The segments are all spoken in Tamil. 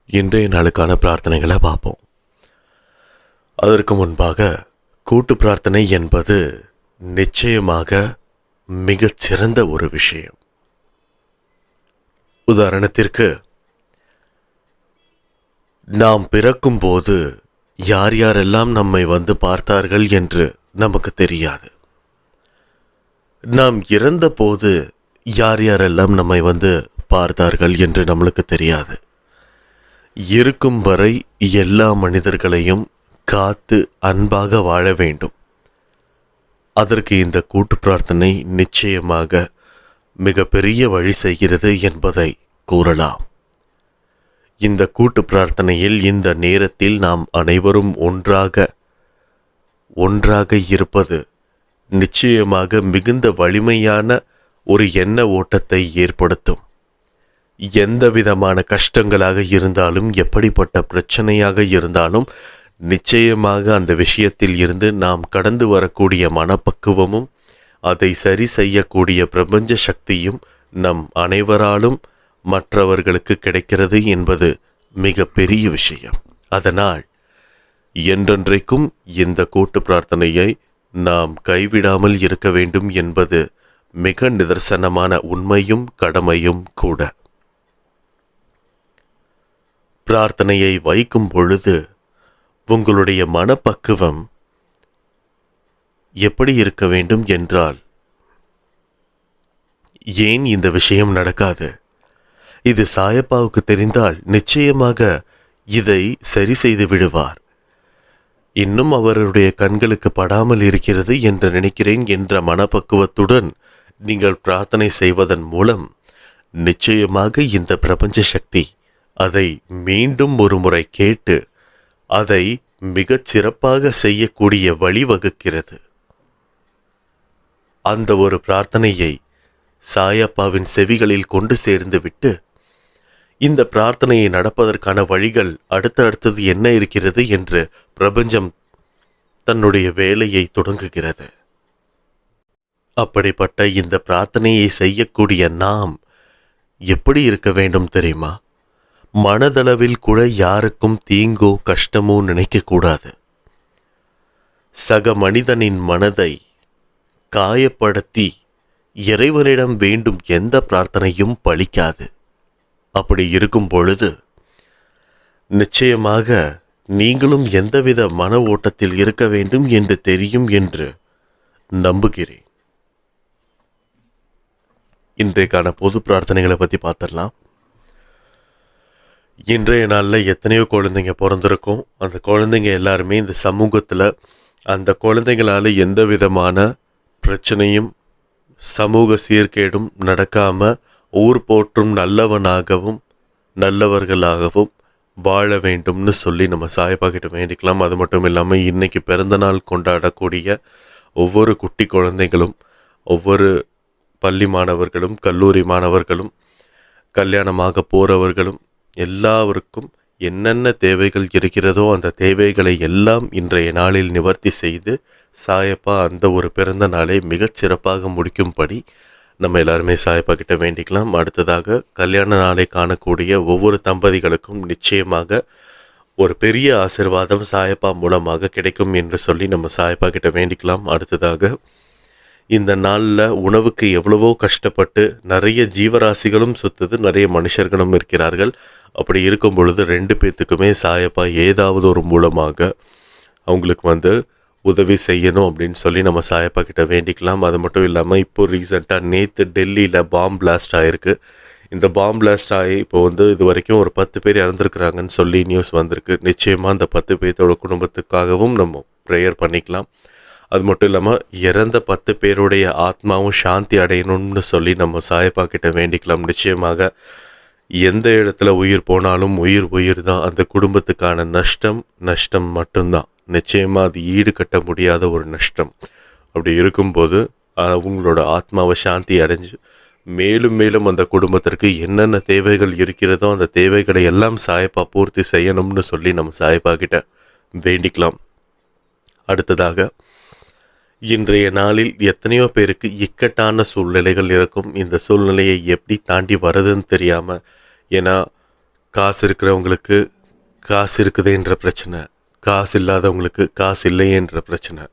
இன்றைய நாளுக்கான பிரார்த்தனைகளை பார்ப்போம். அதற்கு முன்பாக கூட்டு பிரார்த்தனை என்பது நிச்சயமாக மிகச்சிறந்த ஒரு விஷயம். உதாரணத்திற்கு, நாம் பிறக்கும்போது யார் யாரெல்லாம் நம்மை வந்து பார்த்தார்கள் என்று நமக்கு தெரியாது. நாம் இறந்தபோது யார் யாரெல்லாம் நம்மை வந்து பார்த்தார்கள் என்று நம்மளுக்கு தெரியாது. இருக்கும் வரை எல்லா மனிதர்களையும் காத்து அன்பாக வாழ வேண்டும். அதற்கு இந்த கூட்டு பிரார்த்தனை நிச்சயமாக மிகப்பெரிய வழி செய்கிறது என்பதை கூறலாம். இந்த கூட்டு பிரார்த்தனையில் இந்த நேரத்தில் நாம் அனைவரும் ஒன்றாக இருப்பது நிச்சயமாக மிகுந்த வலிமையான ஒரு எண்ண ஓட்டத்தை ஏற்படுத்தும். எந்த விதமான கஷ்டங்களாக இருந்தாலும், எப்படிப்பட்ட பிரச்சனையாக இருந்தாலும், நிச்சயமாக அந்த விஷயத்தில் இருந்து நாம் கடந்து வரக்கூடிய மனப்பக்குவமும் அதை சரி செய்யக்கூடிய பிரபஞ்ச சக்தியும் நம் அனைவராலும் மற்றவர்களுக்கு கிடைக்கிறது என்பது மிக பெரிய விஷயம். அதனால் என்றென்றைக்கும் இந்த கூட்டு பிரார்த்தனையை நாம் கைவிடாமல் இருக்க வேண்டும் என்பது மிக நிதர்சனமான உண்மையும் கடமையும் கூட. பிரார்த்தனையை வைக்கும் பொழுது உங்களுடைய மனப்பக்குவம் எப்படி இருக்க வேண்டும் என்றால், ஏன் இந்த விஷயம் நடக்காது? இது சாயப்பாவுக்கு தெரிந்தால் நிச்சயமாக இதை சரி செய்து விடுவார். இன்னும் அவருடைய கண்களுக்கு படாமல் இருக்கிறது என்று நினைக்கிறேன் என்ற மனப்பக்குவத்துடன் நீங்கள் பிரார்த்தனை செய்வதன் மூலம் நிச்சயமாக இந்த பிரபஞ்ச சக்தி அதை மீண்டும் ஒரு முறை கேட்டு அதை மிகச் சிறப்பாக செய்யக்கூடிய வழிவகுக்கிறது. அந்த ஒரு பிரார்த்தனையை சாயப்பாவின் செவிகளில் கொண்டு சேர்ந்து விட்டு இந்த பிரார்த்தனையை நடப்பதற்கான வழிகள் அடுத்தடுத்தது என்ன இருக்கிறது என்று பிரபஞ்சம் தன்னுடைய வேலையை தொடங்குகிறது. அப்படிப்பட்ட இந்த பிரார்த்தனையை செய்யக்கூடிய நாம் எப்படி இருக்க வேண்டும் தெரியுமா? மனதளவில் கூட யாருக்கும் தீங்கோ கஷ்டமோ நினைக்கக்கூடாது. சக மனிதனின் மனதை காயப்படுத்தி இறைவனிடம் வேண்டும் எந்த பிரார்த்தனையும் பலிக்காது. அப்படி இருக்கும் பொழுது நிச்சயமாக நீங்களும் எந்தவித மன ஓட்டத்தில் இருக்க வேண்டும் என்று தெரியும் என்று நம்புகிறேன். இன்றைக்கான பொது பிரார்த்தனைகளை பற்றி பார்த்துடலாம். இன்றைய நாளில் எத்தனையோ குழந்தைங்க பிறந்திருக்கும். அந்த குழந்தைங்க எல்லாருமே இந்த சமூகத்தில் அந்த குழந்தைங்களால் எந்த விதமான பிரச்சனையும் சமூக சீர்கேடும் நடக்காமல் ஊர் போற்றும் நல்லவனாகவும் நல்லவர்களாகவும் வாழ வேண்டும்னு சொல்லி நம்ம சாயப்பா கிட்ட வேண்டிக்கலாம். அது மட்டும் இல்லாமல் இன்னைக்கு பிறந்தநாள் கொண்டாடக்கூடிய ஒவ்வொரு குட்டி குழந்தைகளும், ஒவ்வொரு பள்ளி மாணவர்களும், கல்லூரி மாணவர்களும், கல்யாணமாக போகிறவர்களும் எல்லாருக்கும் என்னென்ன தேவைகள் இருக்கிறதோ அந்த தேவைகளை எல்லாம் இன்றைய நாளில் நிவர்த்தி செய்து சாயப்பா அந்த ஒரு பிறந்த நாளை மிகச் சிறப்பாக முடிக்கும்படி நம்ம எல்லாருமே சாயப்பா கிட்ட வேண்டிக்கலாம். அடுத்ததாக கல்யாண நாளை காணக்கூடிய ஒவ்வொரு தம்பதிகளுக்கும் நிச்சயமாக ஒரு பெரிய ஆசீர்வாதம் சாயப்பா மூலமாக கிடைக்கும் என்று சொல்லி நம்ம சாயப்பா கிட்ட வேண்டிக்கலாம். அடுத்ததாக இந்த நாளில் உணவுக்கு எவ்வளவோ கஷ்டப்பட்டு நிறைய ஜீவராசிகளும் சுற்றுது, நிறைய மனுஷர்களும் இருக்கிறார்கள். அப்படி இருக்கும் பொழுது 2 பேர்த்துக்குமே சாயப்பா ஏதாவது ஒரு மூலமாக அவங்களுக்கு உதவி செய்யணும் அப்படின்னு சொல்லி நம்ம சாயப்பா கிட்ட வேண்டிக்கலாம். அது மட்டும் இல்லாமல் இப்போது ரீசெண்டாக நேற்று டெல்லியில் பாம் பிளாஸ்ட் ஆகிருக்கு. இந்த பாம் பிளாஸ்ட் ஆகி இப்போ இது வரைக்கும் ஒரு 10 பேர் இறந்துருக்குறாங்கன்னு சொல்லி நியூஸ் வந்திருக்கு. நிச்சயமாக அந்த 10 பேர்த்தோட குடும்பத்துக்காகவும் நம்ம ப்ரேயர் பண்ணிக்கலாம். அது மட்டும் இல்லாமல் இறந்த 10 பேருடைய ஆத்மாவும் சாந்தி அடையணும்னு சொல்லி நம்ம சாயப்பா கிட்ட வேண்டிக்கலாம். நிச்சயமாக எந்த இடத்துல உயிர் போனாலும் உயிர் தான். அந்த குடும்பத்துக்கான நஷ்டம் மட்டும்தான். நிச்சயமாக அது ஈடு கட்ட முடியாத ஒரு நஷ்டம். அப்படி இருக்கும்போது அவங்களோட ஆத்மாவை சாந்தி அடைஞ்சு மேலும் மேலும் அந்த குடும்பத்திற்கு என்னென்ன தேவைகள் இருக்கிறதோ அந்த தேவைகளை எல்லாம் சாயப்பா பூர்த்தி செய்யணும்னு சொல்லி நம்ம சாயப்பா கிட்ட வேண்டிக்கலாம். அடுத்ததாக இன்றைய நாளில் எத்தனையோ பேருக்கு இக்கட்டான சூழ்நிலைகள் இருக்கும். இந்த சூழ்நிலையை எப்படி தாண்டி வருதுன்னு தெரியாமல், ஏன்னா காசு இருக்கிறவங்களுக்கு காசு இருக்குதேன்ற பிரச்சனை, காசு இல்லாதவங்களுக்கு காசு இல்லையேன்ற பிரச்சனை.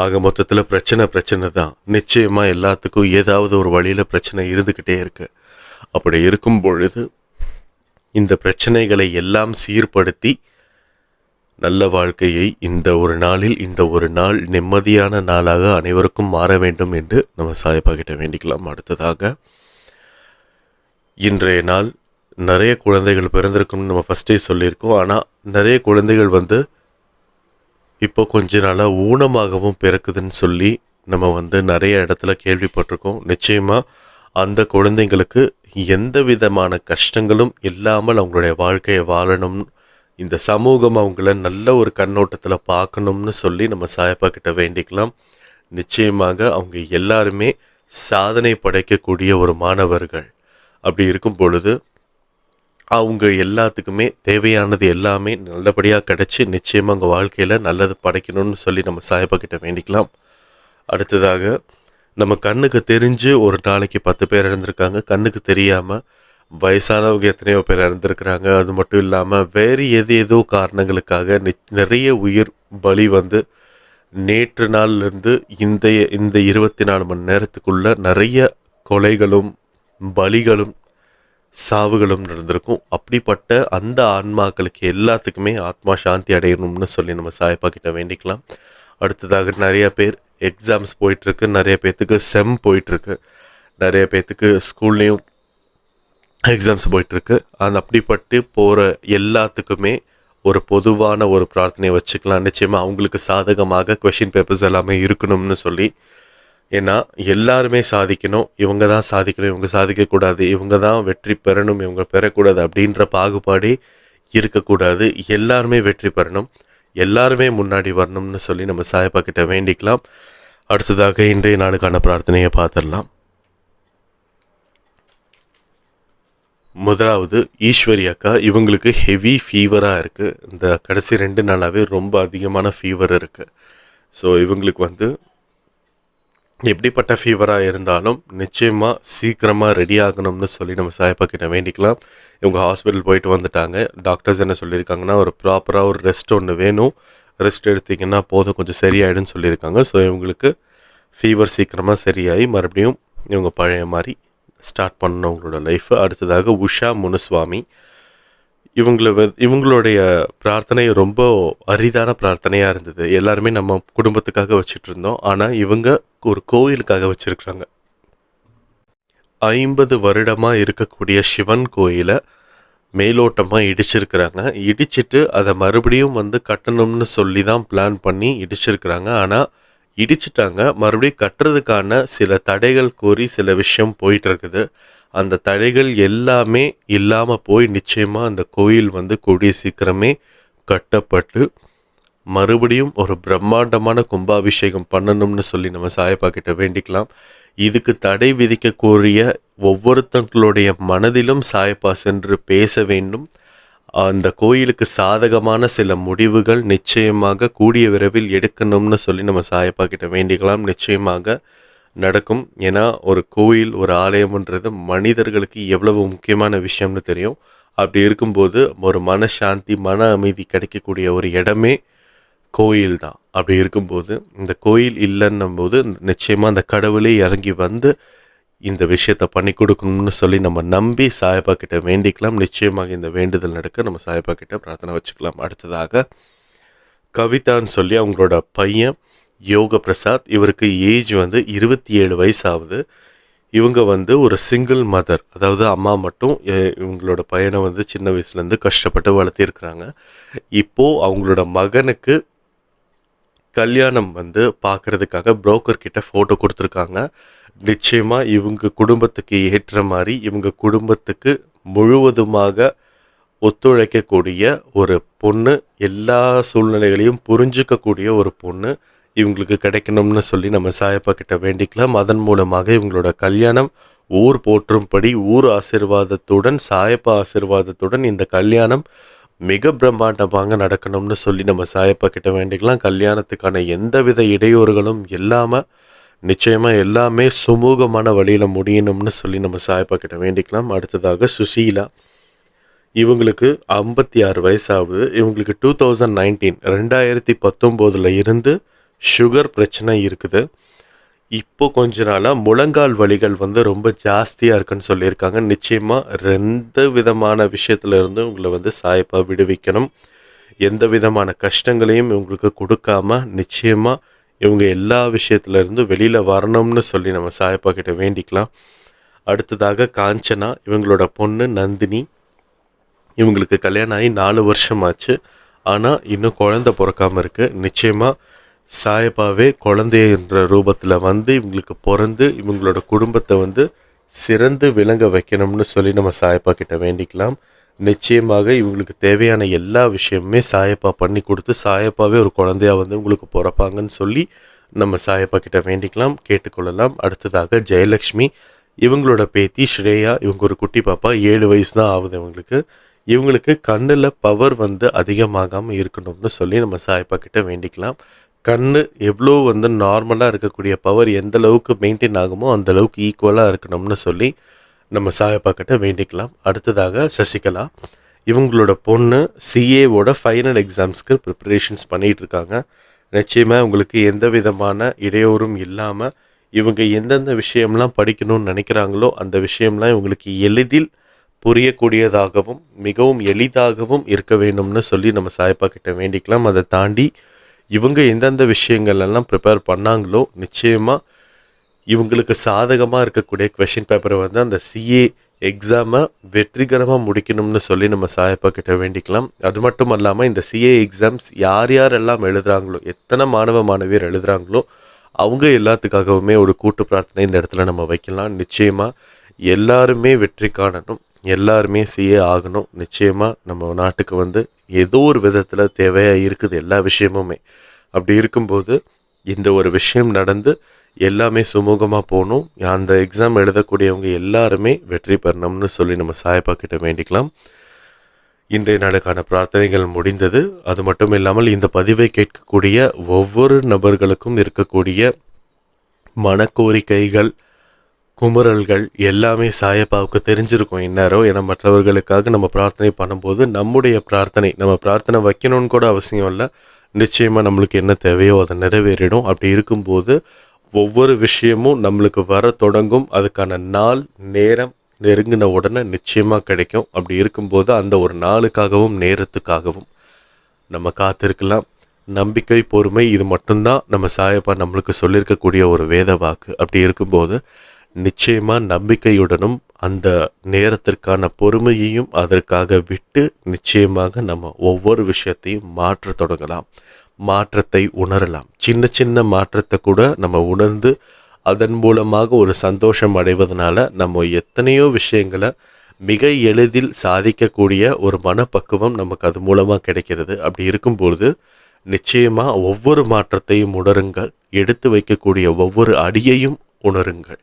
ஆக மொத்தத்தில் பிரச்சனை தான். நிச்சயமாக எல்லாத்துக்கும் ஏதாவது ஒரு வழியில் பிரச்சனை இருந்துக்கிட்டே இருக்கு. அப்படி இருக்கும் பொழுது இந்த பிரச்சனைகளை எல்லாம் சீர்படுத்தி நல்ல வாழ்க்கையை இந்த ஒரு நாளில், இந்த ஒரு நாள் நிம்மதியான நாளாக அனைவருக்கும் மாற வேண்டும் என்று நம்ம சாயப்பா கிட்ட வேண்டிக்கலாம். அடுத்ததாக, இன்றைய நாள் நிறைய குழந்தைகள் பிறந்திருக்கும்னு நம்ம ஃபஸ்ட்டே சொல்லியிருக்கோம். ஆனால் நிறைய குழந்தைகள் இப்போ கொஞ்ச நாளாக ஊனமாகவும் பிறக்குதுன்னு சொல்லி நம்ம நிறைய இடத்துல கேள்விப்பட்டிருக்கோம். நிச்சயமாக அந்த குழந்தைங்களுக்கு எந்த விதமான கஷ்டங்களும் இல்லாமல் அவங்களுடைய வாழ்க்கையை வாழணும், இந்த சமூகம் அவங்கள நல்ல ஒரு கண்ணோட்டத்தில் பார்க்கணும்னு சொல்லி நம்ம சாயப்பா கிட்ட வேண்டிக்கலாம். நிச்சயமாக அவங்க எல்லாருமே சாதனை படைக்கக்கூடிய ஒரு மாணவர்கள். அப்படி இருக்கும் பொழுது அவங்க எல்லாத்துக்குமே தேவையானது எல்லாமே நல்லபடியாக கிடச்சி நிச்சயமாக அவங்க வாழ்க்கையில் நல்லது படைக்கணும்னு சொல்லி நம்ம சாயப்பா கிட்ட வேண்டிக்கலாம். அடுத்ததாக, நம்ம கண்ணுக்கு தெரிஞ்சு ஒரு நாளைக்கு 10 பேர் இறந்துருக்காங்க. கண்ணுக்கு தெரியாமல் வயசானவங்க எத்தனையோ பேர் இறந்துருக்குறாங்க. அது மட்டும் இல்லாமல் வேறு ஏதோ காரணங்களுக்காக நிறைய உயிர் பலி நேற்று நாள்லேருந்து இந்த 24 மணி நேரத்துக்குள்ள நிறைய கொலைகளும் பலிகளும் சாவுகளும் நடந்திருக்கும். அப்படிப்பட்ட அந்த ஆன்மாக்களுக்கு எல்லாத்துக்குமே ஆத்மா சாந்தி அடையணும்னு சொல்லி நம்ம சாயப்பா கிட்ட வேண்டிக்கலாம். அடுத்ததாக, நிறைய பேர் எக்ஸாம்ஸ் போயிட்டுருக்கு, நிறைய பேர்த்துக்கு செம் போயிட்டுருக்கு, நிறைய பேர்த்துக்கு ஸ்கூல்லேயும் எக்ஸாம்ஸ் போயிட்டுருக்கு. அப்படிப்பட்டு போகிற எல்லாத்துக்குமே ஒரு பொதுவான ஒரு பிரார்த்தனையை வச்சுக்கலாம். நிச்சயமாக அவங்களுக்கு சாதகமாக கொஷின் பேப்பர்ஸ் எல்லாமே இருக்கணும்னு சொல்லி. ஏன்னா எல்லாருமே சாதிக்கணும், இவங்க தான் சாதிக்கணும், இவங்க சாதிக்கக்கூடாது, இவங்க தான் வெற்றி பெறணும், இவங்க பெறக்கூடாது அப்படின்ற பாகுபாடே இருக்கக்கூடாது. எல்லாருமே வெற்றி பெறணும், எல்லாருமே முன்னாடி வரணும்னு சொல்லி நம்ம சாயப்பா கிட்ட வேண்டிக்கலாம். அடுத்ததாக, இன்றைய நாளுக்கான பிரார்த்தனையை பார்த்துடலாம். முதலாவது, ஈஸ்வரி அக்கா. இவங்களுக்கு ஹெவி ஃபீவராக இருக்குது. இந்த கடைசி 2 நாளாகவே ரொம்ப அதிகமான ஃபீவர் இருக்குது. ஸோ இவங்களுக்கு எப்படிப்பட்ட ஃபீவராக இருந்தாலும் நிச்சயமாக சீக்கிரமாக ரெடி ஆகணும்னு சொல்லி நம்ம சாயப்பா கிட்ட வேண்டிக்கலாம். இவங்க ஹாஸ்பிட்டல் போயிட்டு வந்துட்டாங்க. டாக்டர்ஸ் என்ன சொல்லியிருக்காங்கன்னா, ஒரு ப்ராப்பராக ஒரு ரெஸ்ட் ஒன்று வேணும், ரெஸ்ட் எடுத்திங்கன்னா போதும், கொஞ்சம் சரியாயிடுன்னு சொல்லியிருக்காங்க. ஸோ இவங்களுக்கு ஃபீவர் சீக்கிரமாக சரியாகி மறுபடியும் இவங்க பழைய மாதிரி ஸ்டார்ட் பண்ணணும் அவங்களோட லைஃபு. அடுத்ததாக, உஷா முனுசுவாமி. இவங்களுடைய பிரார்த்தனை ரொம்ப அரிதான பிரார்த்தனையாக இருந்தது. எல்லாருமே நம்ம குடும்பத்துக்காக வச்சுட்டு இருந்தோம். ஆனால் இவங்க ஒரு கோயிலுக்காக வச்சுருக்குறாங்க. 50 வருடமாக இருக்கக்கூடிய சிவன் கோயிலை மேலோட்டமாக இடிச்சிருக்கிறாங்க. இடிச்சிட்டு அதை மறுபடியும் கட்டணும்னு சொல்லி தான் பிளான் பண்ணி இடிச்சிருக்கிறாங்க. ஆனால் இடிச்சிட்டாங்க, மறுபடியும் கட்டுறதுக்கான சில தடைகள் கூறி சில விஷயம் போயிட்டு இருக்குது. அந்த தடைகள் எல்லாமே இல்லாமல் போய் நிச்சயமாக அந்த கோயில் கூடிய சீக்கிரமே கட்டப்பட்டு மறுபடியும் ஒரு பிரம்மாண்டமான கும்பாபிஷேகம் பண்ணணும்னு சொல்லி நம்ம சாயப்பா கிட்ட வேண்டிக்கலாம். இதுக்கு தடை விதிக்கக்கூடிய ஒவ்வொருத்தங்களுடைய மனதிலும் சாயப்பா சென்று பேச வேண்டும். அந்த கோயிலுக்கு சாதகமான சில முடிவுகள் நிச்சயமாக கூடிய விரைவில் எடுக்கணும்னு சொல்லி நம்ம சாயப்பா கிட்ட வேண்டிக்கலாம். நிச்சயமாக நடக்கும். ஏன்னா ஒரு கோயில், ஒரு ஆலயம்ன்றது மனிதர்களுக்கு எவ்வளவு முக்கியமான விஷயம்னு தெரியும். அப்படி இருக்கும்போது ஒரு மனசாந்தி, மன அமைதி கிடைக்கக்கூடிய ஒரு இடமே கோயில் தான். அப்படி இருக்கும்போது இந்த கோயில் இல்லைன்னும் போது நிச்சயமாக அந்த கடவுளே இறங்கி இந்த விஷயத்தை பண்ணி கொடுக்கணும்னு சொல்லி நம்ம நம்பி சாயப்பா கிட்ட வேண்டிக்கலாம். நிச்சயமாக இந்த வேண்டுதல் நடக்க நம்ம சாயப்பா கிட்ட பிரார்த்தனை வச்சுக்கலாம். அடுத்ததாக, கவிதான்னு சொல்லி அவங்களோட பையன் யோக பிரசாத். இவருக்கு ஏஜ் 27 வயசு ஆகுது. இவங்க ஒரு சிங்கிள் மதர், அதாவது அம்மா மட்டும் இவங்களோட பையனை சின்ன வயசுலேருந்து கஷ்டப்பட்டு வளர்த்திருக்கிறாங்க. இப்போது அவங்களோட மகனுக்கு கல்யாணம் பார்க்குறதுக்காக புரோக்கர் கிட்ட ஃபோட்டோ கொடுத்துருக்காங்க. நிச்சயமாக இவங்க குடும்பத்துக்கு ஏற்ற மாதிரி, இவங்க குடும்பத்துக்கு முழுவதுமாக ஒத்துழைக்கக்கூடிய ஒரு பொண்ணு, எல்லா சூழ்நிலைகளையும் புரிஞ்சிக்கக்கூடிய ஒரு பொண்ணு இவங்களுக்கு கிடைக்கணும்னு சொல்லி நம்ம சாயப்பா கிட்ட வேண்டிக்கலாம். அதன் மூலமாக இவங்களோட கல்யாணம் ஊர் போற்றும்படி, ஊர் ஆசீர்வாதத்துடன், சாயப்பா ஆசீர்வாதத்துடன் இந்த கல்யாணம் மிக பிரம்மாண்டமாக நடக்கணும்னு சொல்லி நம்ம சாயப்பா கிட்ட வேண்டிக்கலாம். கல்யாணத்துக்கான எந்தவித இடையூறுகளும் இல்லாமல் நிச்சயமாக எல்லாமே சுமூகமான வழியில் முடியணும்னு சொல்லி நம்ம சாயப்பா கிட்ட வேண்டிக்கலாம். அடுத்ததாக, சுசீலா. இவங்களுக்கு 56 வயசாகுது. இவங்களுக்கு 2019 இருந்து சுகர் பிரச்சனை இருக்குது. இப்போ கொஞ்ச நாளா முழங்கால் வலிகள் வந்து ரொம்ப ஜாஸ்தியா இருக்குன்னு சொல்லியிருக்காங்க. நிச்சயமா 2 விதமான விஷயத்துல இருந்து உங்கள வந்து சாயப்பா விடுவிக்கணும். எந்த விதமான கஷ்டங்களையும் இவங்களுக்கு குடுக்காம, நிச்சயமா இவங்க எல்லா விஷயத்துல இருந்து வெளியில வரணும்னு சொல்லி நம்ம சாயப்பா கிட்ட வேண்டிக்கலாம். அடுத்ததாக காஞ்சனா, இவங்களோட பொண்ணு நந்தினி. இவங்களுக்கு கல்யாணம் ஆகி 4 வருஷம் ஆச்சு. ஆனா இன்னும் குழந்தை பொறக்காம இருக்கு. நிச்சயமா சாயப்பாவே குழந்தைன்ற ரூபத்துல வந்து இவங்களுக்கு பொறந்து இவங்களோட குடும்பத்தை வந்து சிறந்து விளங்க வைக்கணும்னு சொல்லி நம்ம சாயப்பா கிட்ட வேண்டிக்கலாம். நிச்சயமாக இவங்களுக்கு தேவையான எல்லா விஷயமுமே சாயப்பா பண்ணி கொடுத்து சாயப்பாவே ஒரு குழந்தையா வந்து உங்களுக்கு பிறப்பாங்கன்னு சொல்லி நம்ம சாயப்பா கிட்ட வேண்டிக்கலாம், கேட்டுக்கொள்ளலாம். அடுத்ததாக ஜெயலக்ஷ்மி, இவங்களோட பேத்தி ஸ்ரேயா. இவங்க ஒரு குட்டி பாப்பா, 7 வயசு தான் ஆகுது இவங்களுக்கு. இவங்களுக்கு கண்ணில் பவர் வந்து அதிகமாகாமல் இருக்கணும்னு சொல்லி நம்ம சாயப்பா கிட்ட வேண்டிக்கலாம். கண்ணு எவ்வளோ வந்து நார்மலாக இருக்கக்கூடிய பவர் எந்த அளவுக்கு மெயின்டைன் ஆகுமோ அந்த அளவுக்கு ஈக்குவலாக இருக்கணும்னு சொல்லி நம்ம சாயப்பா கிட்ட வேண்டிக்கலாம். அடுத்ததாக சசிகலா, இவங்களோட பொண்ணு சிஏவோட ஃபைனல் எக்ஸாம்ஸ்க்கு ப்ரிப்பரேஷன்ஸ் பண்ணிகிட்டு இருக்காங்க. நிச்சயமாக உங்களுக்கு எந்த விதமான இடையூறும் இல்லாமல் இவங்க எந்தெந்த விஷயம்லாம் படிக்கணும்னு நினைக்கிறாங்களோ அந்த விஷயம்லாம் இவங்களுக்கு எளிதில் புரியக்கூடியதாகவும் மிகவும் எளிதாகவும் இருக்க வேண்டும்னு சொல்லி நம்ம சாயப்பா கிட்ட வேண்டிக்கலாம். அதை தாண்டி இவங்க எந்தெந்த விஷயங்கள் எல்லாம் ப்ரிப்பேர் பண்ணாங்களோ நிச்சயமாக இவங்களுக்கு சாதகமாக இருக்கக்கூடிய கொஷின் பேப்பரை வந்து அந்த சிஏ எக்ஸாமை வெற்றிகரமாக முடிக்கணும்னு சொல்லி நம்ம சாயப்பா கிட்ட வேண்டிக்கலாம். அது மட்டும் இல்லாமல் இந்த சிஏ எக்ஸாம்ஸ் யார் யாரெல்லாம் எழுதுகிறாங்களோ, எத்தனை மாணவ மாணவியர் எழுதுகிறாங்களோ அவங்க எல்லாத்துக்காகவுமே ஒரு கூட்டு பிரார்த்தனை இந்த இடத்துல நம்ம வைக்கலாம். நிச்சயமாக எல்லாருமே வெற்றி காணணும், எல்லாருமே சிஏ ஆகணும். நிச்சயமாக நம்ம நாட்டுக்கு வந்து ஏதோ ஒரு விதத்தில் தேவையாக இருக்குது எல்லா விஷயமுமே. அப்படி இருக்கும்போது இந்த ஒரு விஷயம் நடந்து எல்லாமே சுமூகமாக போகணும். அந்த எக்ஸாம் எழுதக்கூடியவங்க எல்லாருமே வெற்றி பெறணும்னு சொல்லி நம்ம சாயப்பா கிட்ட வேண்டிக்கலாம். இன்றைய நாளுக்கான பிரார்த்தனைகள் முடிந்தது. அது மட்டும் இல்லாமல் இந்த பதிவை கேட்கக்கூடிய ஒவ்வொரு நபர்களுக்கும் இருக்கக்கூடிய மனக்கோரிக்கைகள், குமுறல்கள் எல்லாமே சாயப்பாவுக்கு தெரிஞ்சிருக்கும் இந்நேரம். ஏன்னா மற்றவர்களுக்காக நம்ம பிரார்த்தனை பண்ணும்போது நம்முடைய பிரார்த்தனை, நம்ம பிரார்த்தனை வைக்கணும்னு கூட அவசியம் இல்லை. நிச்சயமாக நம்மளுக்கு என்ன தேவையோ அதை நிறைவேறிடும். அப்படி இருக்கும்போது ஒவ்வொரு விஷயமும் நம்மளுக்கு வர தொடங்கும். அதுக்கான நாள் நேரம் நெருங்கின உடனே நிச்சயமாக கிடைக்கும். அப்படி இருக்கும்போது அந்த ஒரு நாளுக்காகவும் நேரத்துக்காகவும் நம்ம காத்திருக்கலாம். நம்பிக்கை, பொறுமை, இது மட்டும்தான் நம்ம சாயப்பா நம்மளுக்கு சொல்லியிருக்கக்கூடிய ஒரு வேத வாக்கு. அப்படி இருக்கும்போது நிச்சயமாக நம்பிக்கையுடனும் அந்த நேரத்திற்கான பொறுமையையும் அதற்காக விட்டு நிச்சயமாக நம்ம ஒவ்வொரு விஷயத்தையும் மாற்ற தொடங்கலாம், மாற்றத்தை உணரலாம். சின்ன சின்ன மாற்றத்தை கூட நம்ம உணர்ந்து அதன் மூலமாக ஒரு சந்தோஷம் அடைவதனால நம்ம எத்தனையோ விஷயங்களை மிக எளிதில் சாதிக்கக்கூடிய ஒரு மனப்பக்குவம் நமக்கு அது மூலமாக கிடைக்கிறது. அப்படி இருக்கும்பொழுது நிச்சயமாக ஒவ்வொரு மாற்றத்தையும் உணருங்கள், எடுத்து வைக்கக்கூடிய ஒவ்வொரு அடியையும் உணருங்கள்.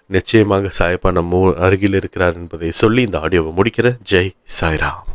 நிச்சயமாக சாயப்பா நம்ம அருகில் இருக்கிறார் என்பதை சொல்லி இந்த ஆடியோவை முடிக்கிறேன். ஜெய் சாய்ராம்.